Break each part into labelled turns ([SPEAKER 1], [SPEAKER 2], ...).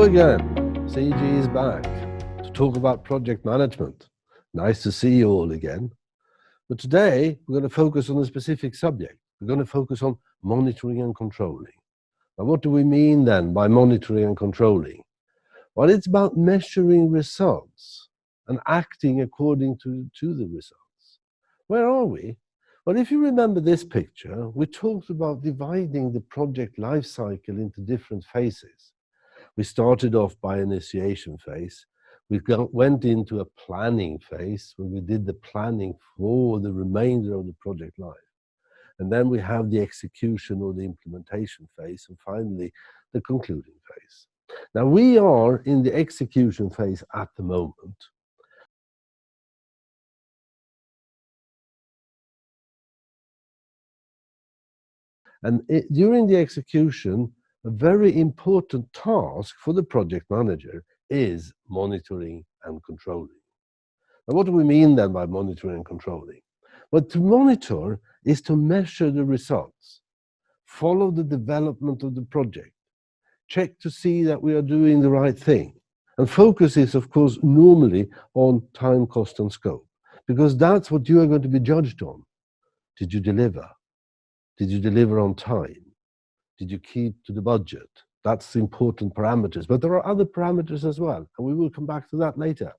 [SPEAKER 1] Hello again, CG is back to talk about project management. Nice to see you all again. But today we're going to focus on a specific subject. We're going to focus on monitoring and controlling. Now, what do we mean then by monitoring and controlling? Well, it's about measuring results and acting according to the results. Where are we? Well, if you remember this picture, we talked about dividing the project life cycle into different phases. We started off by initiation phase. We went into a planning phase where we did the planning for the remainder of the project life. And then we have the execution or the implementation phase, and finally the concluding phase. Now we are in the execution phase at the moment. And during the execution, a very important task for the project manager is monitoring and controlling. Now, what do we mean then by monitoring and controlling? Well, to monitor is to measure the results, follow the development of the project, check to see that we are doing the right thing. And focus is, of course, normally on time, cost, and scope, because that's what you are going to be judged on. Did you deliver? Did you deliver on time? Did you keep to the budget? That's important parameters, but there are other parameters as well, and we will come back to that later.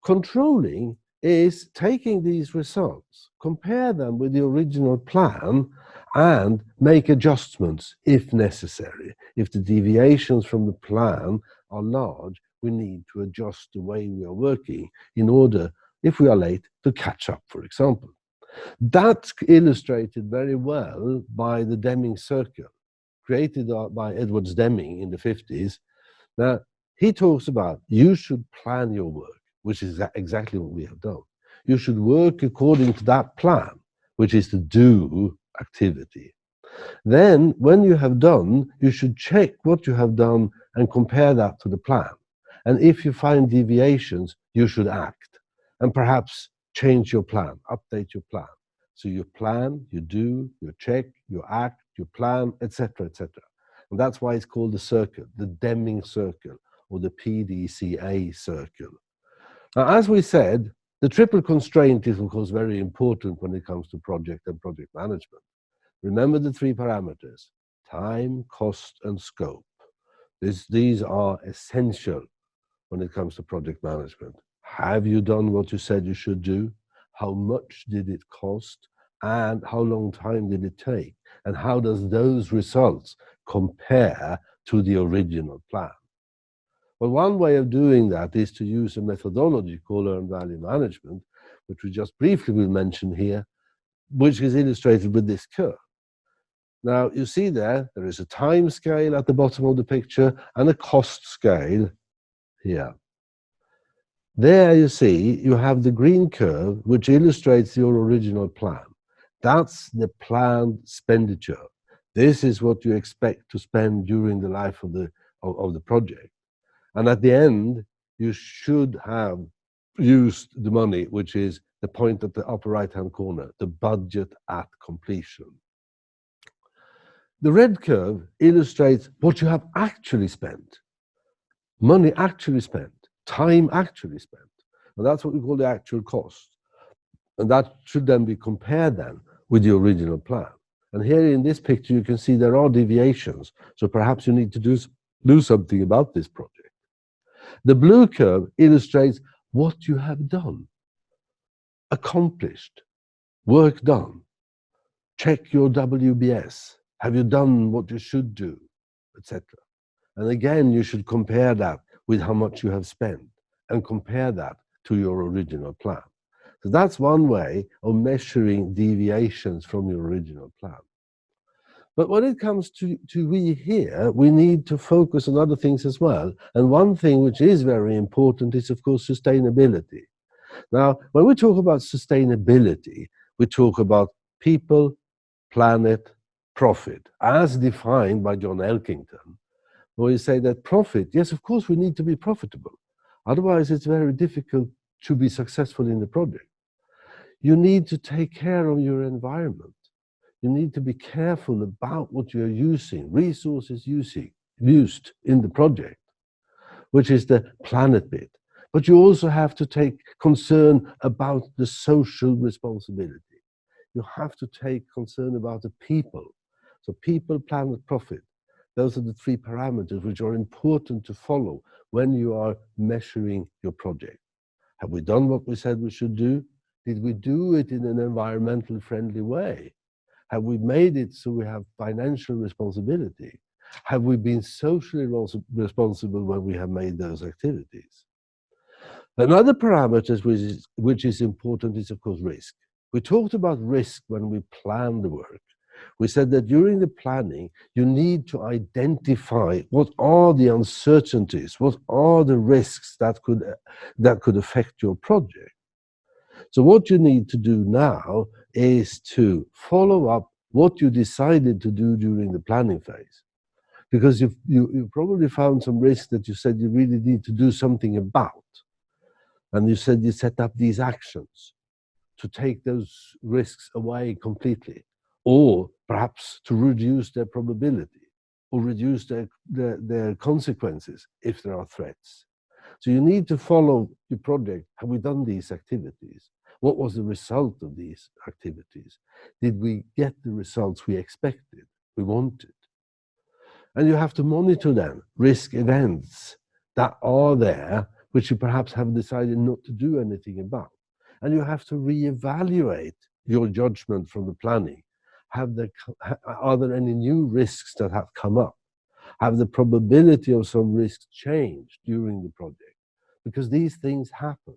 [SPEAKER 1] Controlling is taking these results, compare them with the original plan, and make adjustments if necessary. If the deviations from the plan are large, we need to adjust the way we are working in order, if we are late, to catch up, for example. That's illustrated very well by the Deming Circle, created by Edwards Deming in the 50s. Now, he talks about you should plan your work, which is exactly what we have done. You should work according to that plan, which is the do activity. Then, when you have done, you should check what you have done and compare that to the plan. And if you find deviations, you should act and perhaps change your plan, update your plan. So you plan, you do, you check, you act, you plan, etc., etc. And that's why it's called the circle, the Deming Circle, or the PDCA circle. Now, as we said, the triple constraint is, of course, very important when it comes to project and project management. Remember the three parameters: time, cost, and scope. These are essential when it comes to project management. Have you done what you said you should do? How much did it cost? And how long time did it take? And how does those results compare to the original plan? Well, one way of doing that is to use a methodology called earned value management, which we just briefly will mention here, which is illustrated with this curve. Now, you see there is a time scale at the bottom of the picture and a cost scale here. There you see, you have the green curve, which illustrates your original plan. That's the planned expenditure. This is what you expect to spend during the life of the project. And at the end, you should have used the money, which is the point at the upper right-hand corner, the budget at completion. The red curve illustrates what you have actually spent, money actually spent, time actually spent. And that's what we call the actual cost. And that should then be compared then with the original plan. And here in this picture, you can see there are deviations. So perhaps you need to do something about this project. The blue curve illustrates what you have done, accomplished, work done. Check your WBS. Have you done what you should do, etc. And again, you should compare that with how much you have spent and compare that to your original plan. So that's one way of measuring deviations from your original plan. But when it comes to we here, we need to focus on other things as well. And one thing which is very important is, of course, sustainability. Now, when we talk about sustainability, we talk about people, planet, profit, as defined by John Elkington. Where you say that profit, yes, of course, we need to be profitable. Otherwise, it's very difficult to be successful in the project. You need to take care of your environment. You need to be careful about what you're using, resources used in the project. which is the planet bit. But you also have to take concern about the social responsibility. You have to take concern about the people. So people, planet, profit. Those are the three parameters which are important to follow when you are measuring your project. Have we done what we said we should do? Did we do it in an environmentally friendly way? Have we made it so we have financial responsibility? Have we been socially responsible when we have made those activities? Another parameter which is important is, of course, risk. We talked about risk when we planned the work. We said that during the planning, you need to identify what are the uncertainties, what are the risks that could affect your project. So what you need to do now is to follow up what you decided to do during the planning phase. Because you probably found some risks that you said you really need to do something about. And you said you set up these actions to take those risks away completely, or perhaps to reduce their probability, or reduce their consequences if there are threats. So you need to follow your project. Have we done these activities? What was the result of these activities? Did we get the results we expected, we wanted? And you have to monitor then risk events that are there, which you perhaps have decided not to do anything about. And you have to reevaluate your judgment from the planning. Are there any new risks that have come up? Have the probability of some risks changed during the project? Because these things happen.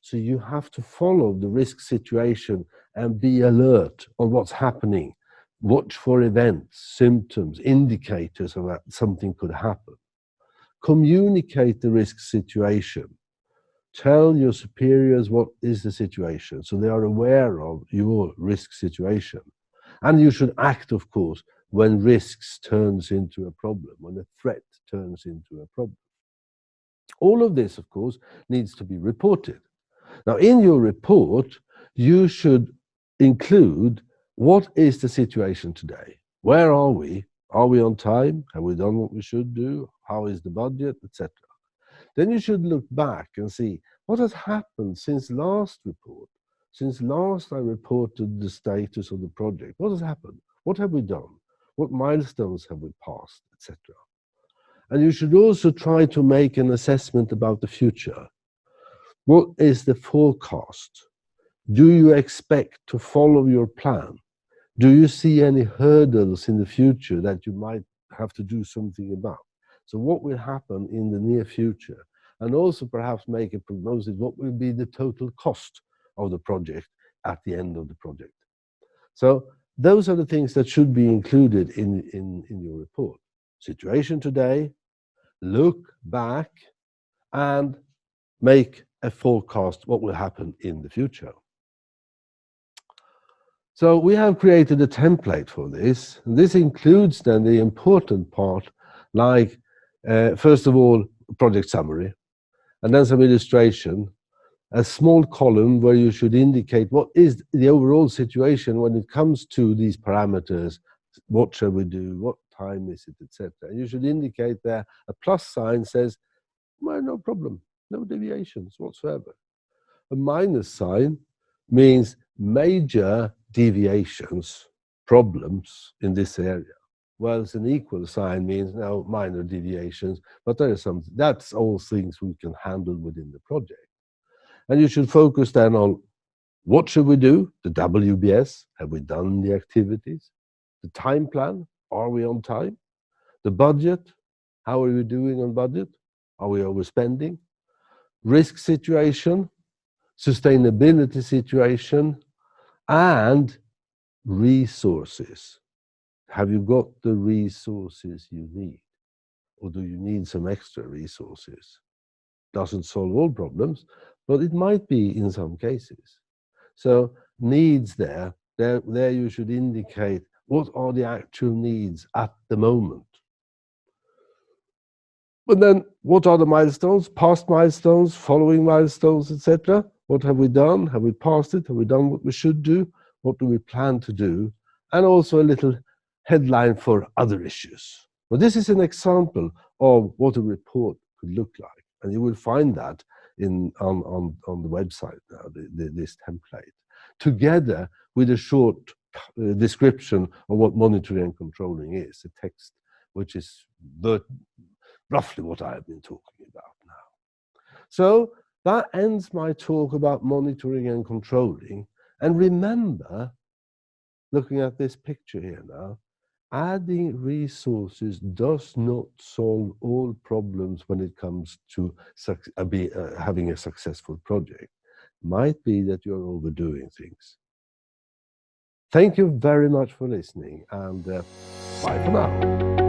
[SPEAKER 1] So you have to follow the risk situation and be alert on what's happening. Watch for events, symptoms, indicators of that something could happen. Communicate the risk situation. Tell your superiors what is the situation so they are aware of your risk situation. And you should act, of course, when risks turns into a problem, when a threat turns into a problem. All of this, of course, needs to be reported. Now, in your report, you should include what is the situation today? Where are we? Are we on time? Have we done what we should do? How is the budget, etc.? Then you should look back and see what has happened since last report. Since last I reported the status of the project, what has happened? What have we done? What milestones have we passed, etc.? And you should also try to make an assessment about the future. What is the forecast? Do you expect to follow your plan? Do you see any hurdles in the future that you might have to do something about? So what will happen in the near future? And also perhaps make a prognosis, what will be the total cost of the project at the end of the project? So those are the things that should be included in your report. Situation today, look back, and make a forecast what will happen in the future. So we have created a template for this. And this includes then the important part, like first of all, project summary, and then some illustration, a small column where you should indicate what is the overall situation when it comes to these parameters. What shall we do? What time is it, etc. You should indicate there a plus sign says, well, no problem, no deviations whatsoever. A minus sign means major deviations, problems in this area. Whilst an equal sign means no minor deviations, but there is something, that's all things we can handle within the project. And you should focus then on what should we do, the WBS, have we done the activities? The time plan, are we on time? The budget, how are we doing on budget? Are we overspending? Risk situation, sustainability situation, and resources. Have you got the resources you need? Or do you need some extra resources? Doesn't solve all problems, but it might be in some cases. So needs there you should indicate what are the actual needs at the moment. But then what are the milestones, past milestones, following milestones, etc.? What have we done? Have we passed it? Have we done what we should do? What do we plan to do? And also a little headline for other issues. Well, this is an example of what a report could look like. And you will find that on the website now, this template, together with a short description of what monitoring and controlling is, a text which is roughly what I have been talking about now. So that ends my talk about monitoring and controlling. And remember, looking at this picture here now, adding resources does not solve all problems when it comes to having a successful project. Might be that you're overdoing things. Thank you very much for listening, and bye for now.